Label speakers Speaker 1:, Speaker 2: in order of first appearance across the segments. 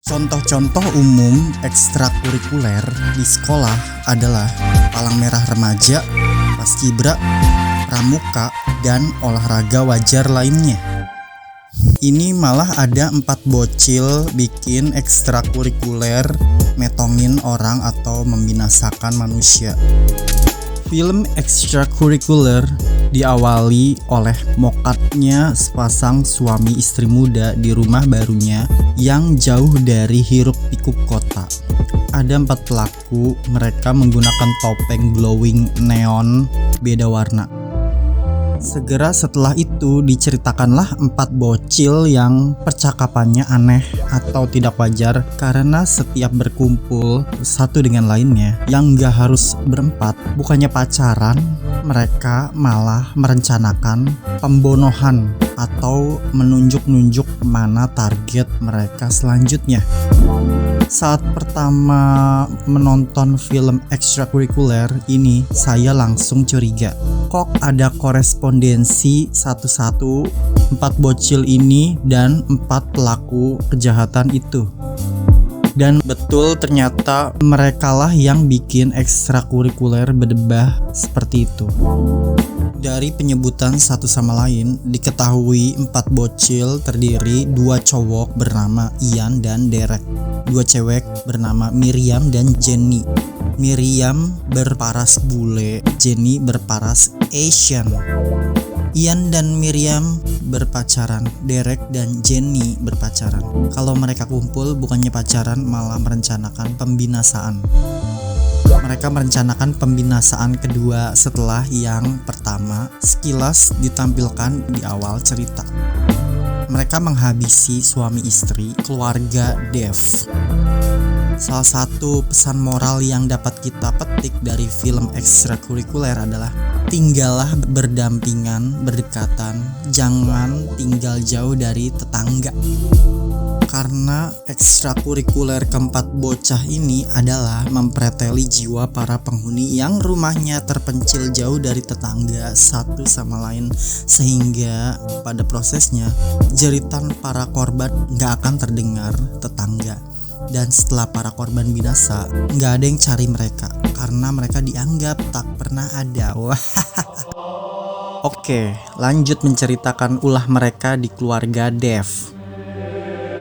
Speaker 1: Contoh-contoh umum ekstrakurikuler di sekolah adalah palang merah remaja, paskibra, pramuka, dan olahraga wajar lainnya. Ini malah ada 4 bocil bikin ekstrakurikuler metongin orang atau membinasakan manusia. Film ekstrakurikuler diawali oleh mokadnya sepasang suami istri muda di rumah barunya yang jauh dari hiruk pikuk kota. Ada 4 pelaku, mereka menggunakan topeng glowing neon beda warna. Segera setelah itu diceritakanlah 4 bocil yang percakapannya aneh atau tidak wajar karena setiap berkumpul satu dengan lainnya yang gak harus berempat, bukannya pacaran, mereka malah merencanakan pembunuhan atau menunjuk-nunjuk mana target mereka selanjutnya. Saat pertama menonton film ekstrakurikuler ini, saya langsung curiga. Kok ada korespondensi satu-satu 4 bocil ini dan 4 pelaku kejahatan itu? Dan betul ternyata merekalah yang bikin ekstrakurikuler berdebah seperti itu. Dari penyebutan satu sama lain, diketahui 4 bocil terdiri 2 cowok bernama Ian dan Derek, 2 cewek bernama Miriam dan Jenny. Miriam berparas bule, Jenny berparas Asian. Ian dan Miriam berpacaran, Derek dan Jenny berpacaran. Kalau mereka kumpul bukannya pacaran, malah merencanakan pembinasaan. Mereka merencanakan pembinasaan kedua setelah yang pertama sekilas ditampilkan di awal cerita. Mereka menghabisi suami istri, keluarga Dev. Salah satu pesan moral yang dapat kita petik dari film ekstrakurikuler adalah tinggallah berdampingan, berdekatan, jangan tinggal jauh dari tetangga. Karena ekstrakurikuler keempat bocah ini adalah mempreteli jiwa para penghuni yang rumahnya terpencil jauh dari tetangga satu sama lain, sehingga pada prosesnya jeritan para korban gak akan terdengar tetangga. Dan setelah para korban binasa, gak ada yang cari mereka karena mereka dianggap tak pernah ada. Oke, lanjut menceritakan ulah mereka di keluarga Dev.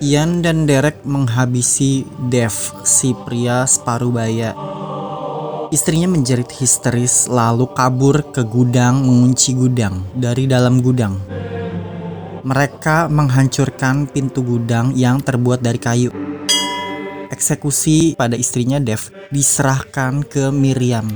Speaker 1: Ian dan Derek menghabisi Dev, si pria separuh baya. Istrinya menjerit histeris lalu kabur ke gudang, mengunci gudang dari dalam gudang. Mereka menghancurkan pintu gudang yang terbuat dari kayu. Eksekusi pada istrinya Dev diserahkan ke Miriam.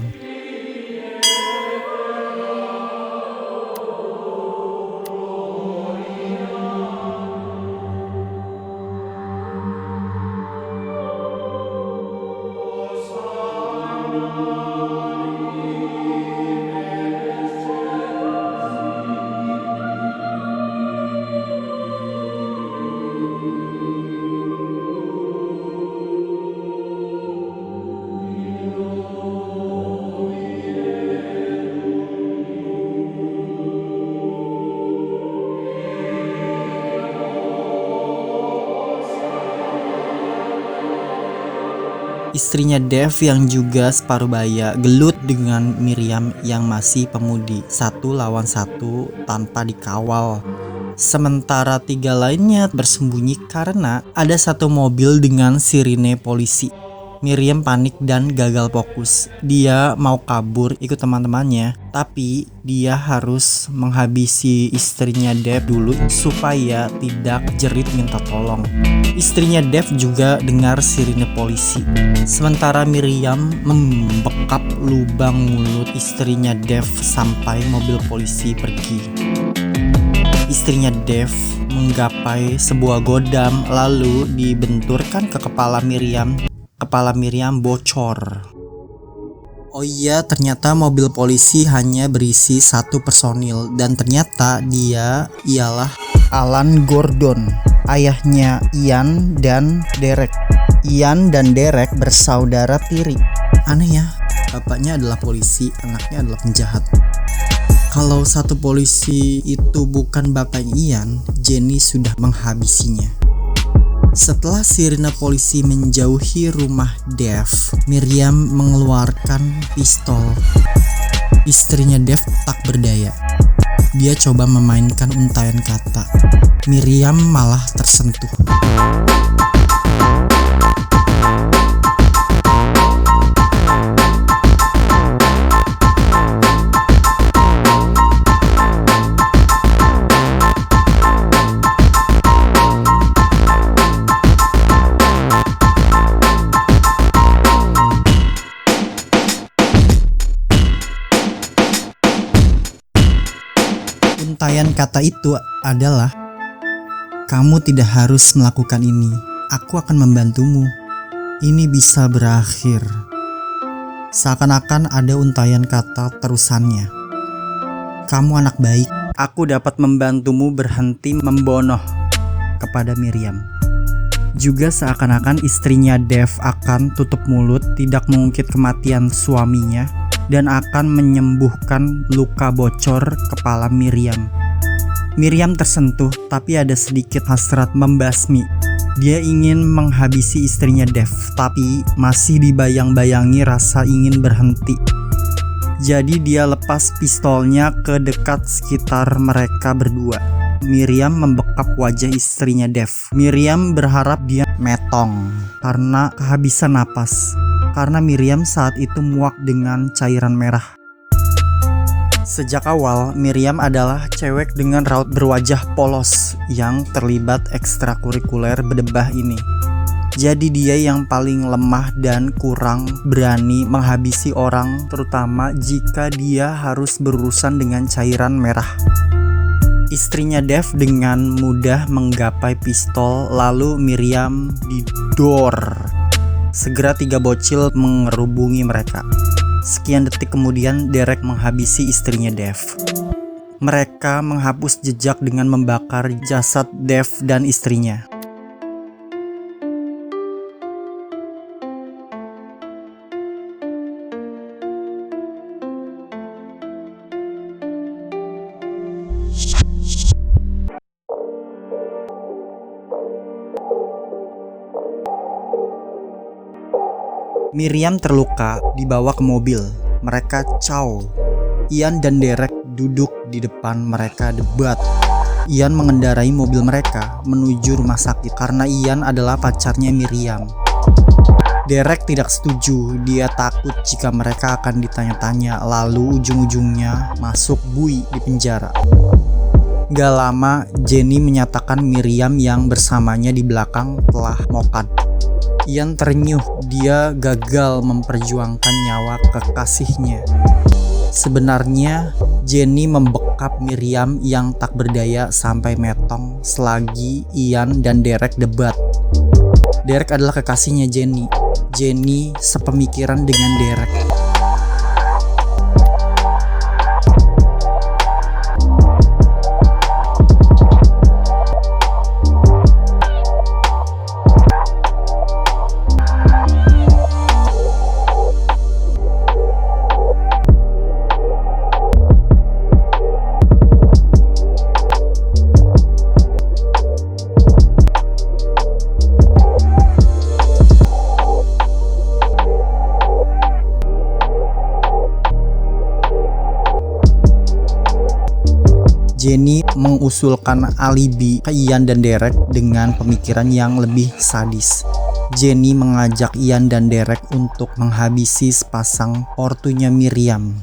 Speaker 1: Istrinya Dev yang juga separuh baya gelut dengan Miriam yang masih pemudi, 1 lawan 1 tanpa dikawal. Sementara 3 lainnya bersembunyi karena ada 1 mobil dengan sirine polisi. Miriam panik dan gagal fokus. Dia mau kabur ikut teman-temannya, tapi dia harus menghabisi istrinya Dev dulu supaya tidak jerit minta tolong. Istrinya Dev juga dengar sirine polisi. Sementara Miriam membekap lubang mulut istrinya Dev sampai mobil polisi pergi. Istrinya Dev menggapai sebuah godam lalu dibenturkan ke kepala Miriam. Kepala Miriam bocor. Oh iya, ternyata mobil polisi hanya berisi 1 personil dan ternyata dia ialah Alan Gordon, ayahnya Ian dan Derek. Ian dan Derek bersaudara tiri. Aneh ya, bapaknya adalah polisi, anaknya adalah penjahat. Kalau satu polisi itu bukan bapaknya Ian, Jenny sudah menghabisinya. Setelah sirine polisi menjauhi rumah Dev, Miriam mengeluarkan pistol. Istrinya Dev tak berdaya. Dia coba memainkan untaian kata. Miriam malah tersentuh. Untaian kata itu adalah, "Kamu tidak harus melakukan ini. Aku akan membantumu. Ini bisa berakhir." Seakan-akan ada untaian kata terusannya. "Kamu anak baik. Aku dapat membantumu berhenti membunuh," kepada Miriam. Juga seakan-akan istrinya Dev akan tutup mulut, tidak mengungkit kematian suaminya, dan akan menyembuhkan luka bocor kepala Miriam. Miriam tersentuh, tapi ada sedikit hasrat membasmi. Dia ingin menghabisi istrinya Dev, tapi masih dibayang-bayangi rasa ingin berhenti. Jadi dia lepas pistolnya ke dekat sekitar mereka berdua. Miriam membekap wajah istrinya Dev. Miriam berharap dia metong karena kehabisan napas. Karena Miriam saat itu muak dengan cairan merah. Sejak awal, Miriam adalah cewek dengan raut berwajah polos yang terlibat ekstrakurikuler berdebah ini. Jadi dia yang paling lemah dan kurang berani menghabisi orang, terutama jika dia harus berurusan dengan cairan merah. Istrinya Dev dengan mudah menggapai pistol, lalu Miriam didor. Segera 3 bocil mengerubungi mereka. Sekian detik kemudian Derek menghabisi istrinya Dev. Mereka menghapus jejak dengan membakar jasad Dev dan istrinya. Miriam terluka, dibawa ke mobil. Mereka caw. Ian dan Derek duduk di depan mereka debat. Ian mengendarai mobil mereka menuju rumah sakit karena Ian adalah pacarnya Miriam. Derek tidak setuju, dia takut jika mereka akan ditanya-tanya lalu ujung-ujungnya masuk bui di penjara. Gak lama, Jenny menyatakan Miriam yang bersamanya di belakang telah mokat. Ian terenyuh, dia gagal memperjuangkan nyawa kekasihnya. Sebenarnya, Jenny membekap Miriam yang tak berdaya sampai metong selagi Ian dan Derek debat. Derek adalah kekasihnya Jenny. Jenny sepemikiran dengan Derek. Jenny mengusulkan alibi ke Ian dan Derek dengan pemikiran yang lebih sadis. Jenny mengajak Ian dan Derek untuk menghabisi sepasang ortunya Miriam.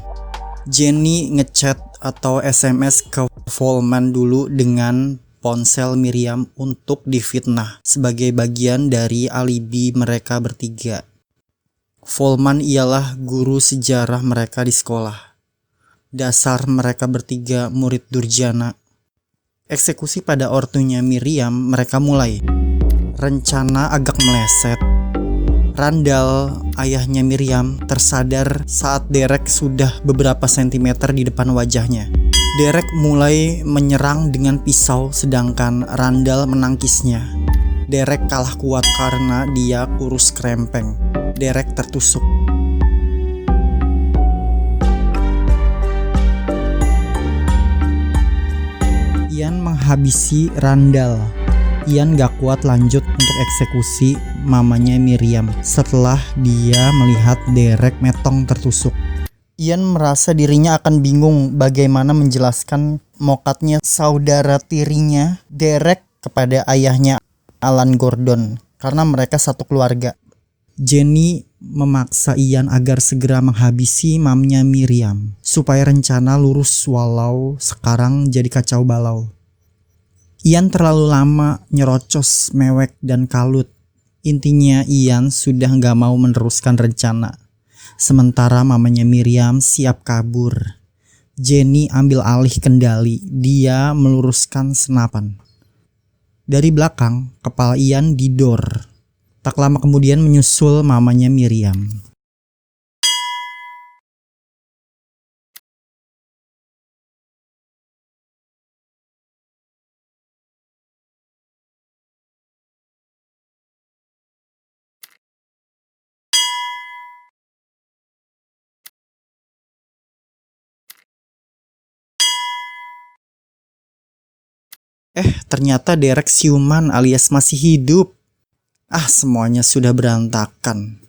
Speaker 1: Jenny ngechat atau SMS ke Volman dulu dengan ponsel Miriam untuk difitnah sebagai bagian dari alibi mereka bertiga. Volman ialah guru sejarah mereka di sekolah. Dasar mereka bertiga murid durjana. Eksekusi pada ortunya Miriam mereka mulai. Rencana agak meleset. Randall, ayahnya Miriam, tersadar saat Derek sudah beberapa sentimeter di depan wajahnya. Derek mulai menyerang dengan pisau sedangkan Randall menangkisnya. Derek kalah kuat karena dia kurus krempeng. Derek tertusuk. Ian menghabisi Randall. Ian gak kuat lanjut untuk eksekusi mamanya Miriam setelah dia melihat Derek Metong tertusuk. Ian merasa dirinya akan bingung bagaimana menjelaskan mokatnya saudara tirinya Derek kepada ayahnya Alan Gordon karena mereka satu keluarga. Jenny memaksa Ian agar segera menghabisi mamnya Miriam supaya rencana lurus walau sekarang jadi kacau balau. Ian terlalu lama nyerocos, mewek, dan kalut. Intinya Ian sudah gak mau meneruskan rencana. Sementara mamanya Miriam siap kabur. Jenny ambil alih kendali. Dia meluruskan senapan. Dari belakang, kepala Ian didor. Tak lama kemudian menyusul mamanya Miriam. Ternyata Derek siuman alias masih hidup. Semuanya sudah berantakan.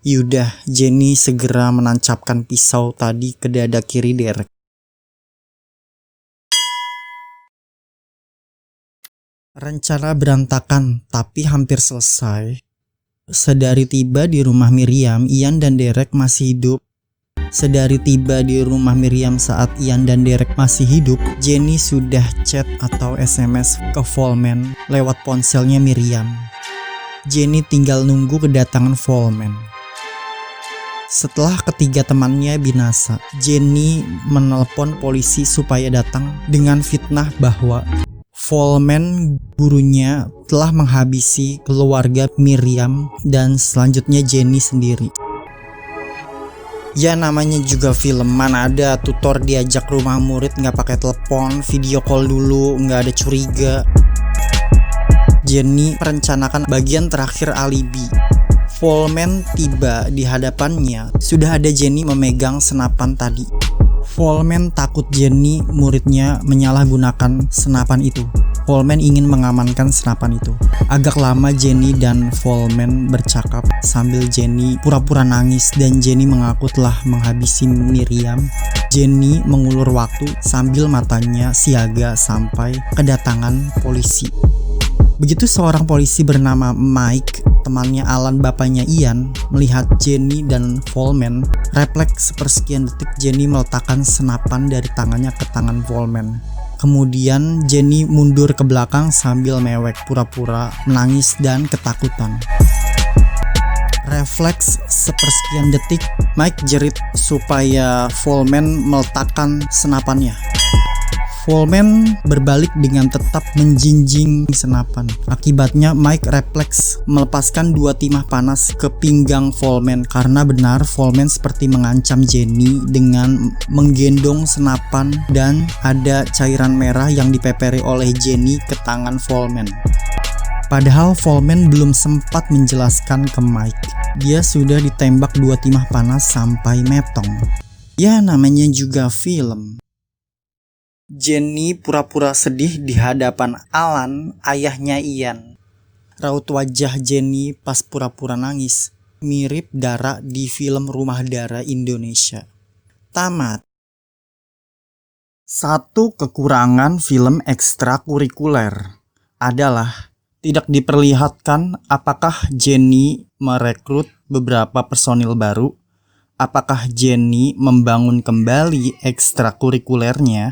Speaker 1: Yudah, Jenny segera menancapkan pisau tadi ke dada kiri Derek. Rencana berantakan, tapi hampir selesai. Sedari tiba di rumah Miriam, Ian dan Derek masih hidup. Sedari tiba di rumah Miriam saat Ian dan Derek masih hidup, Jenny sudah chat atau SMS ke Foreman lewat ponselnya Miriam. Jenny tinggal nunggu kedatangan Foreman. Setelah ketiga temannya binasa, Jenny menelpon polisi supaya datang dengan fitnah bahwa Foreman gurunya telah menghabisi keluarga Miriam dan selanjutnya Jenny sendiri. Ya namanya juga film, mana ada tutor diajak rumah murid nggak pakai telepon, video call dulu, nggak ada curiga. Jenny merencanakan bagian terakhir alibi. Foreman tiba di hadapannya, sudah ada Jenny memegang senapan tadi. Foreman takut Jenny muridnya menyalahgunakan senapan itu. Foreman ingin mengamankan senapan itu. Agak lama Jenny dan Foreman bercakap sambil Jenny pura-pura nangis dan Jenny mengaku telah menghabisi Miriam. Jenny mengulur waktu sambil matanya siaga sampai kedatangan polisi. Begitu seorang polisi bernama Mike, temannya Alan bapaknya Ian, melihat Jenny dan Foreman, refleks sepersekian detik Jenny meletakkan senapan dari tangannya ke tangan Foreman. Kemudian Jenny mundur ke belakang sambil mewek, pura-pura menangis dan ketakutan. Refleks sepersekian detik, Mike jerit supaya Foreman meletakkan senapannya. Foreman berbalik dengan tetap menjinjing senapan. Akibatnya Mike refleks melepaskan dua timah panas ke pinggang Foreman karena benar Foreman seperti mengancam Jenny dengan menggendong senapan dan ada cairan merah yang dipeperi oleh Jenny ke tangan Foreman. Padahal Foreman belum sempat menjelaskan ke Mike. Dia sudah ditembak dua timah panas sampai metong. Ya namanya juga film. Jenny pura-pura sedih di hadapan Alan, ayahnya Ian. Raut wajah Jenny pas pura-pura nangis mirip Dara di film Rumah Dara Indonesia. Tamat. Satu kekurangan film ekstrakurikuler adalah tidak diperlihatkan apakah Jenny merekrut beberapa personil baru, apakah Jenny membangun kembali ekstrakurikulernya,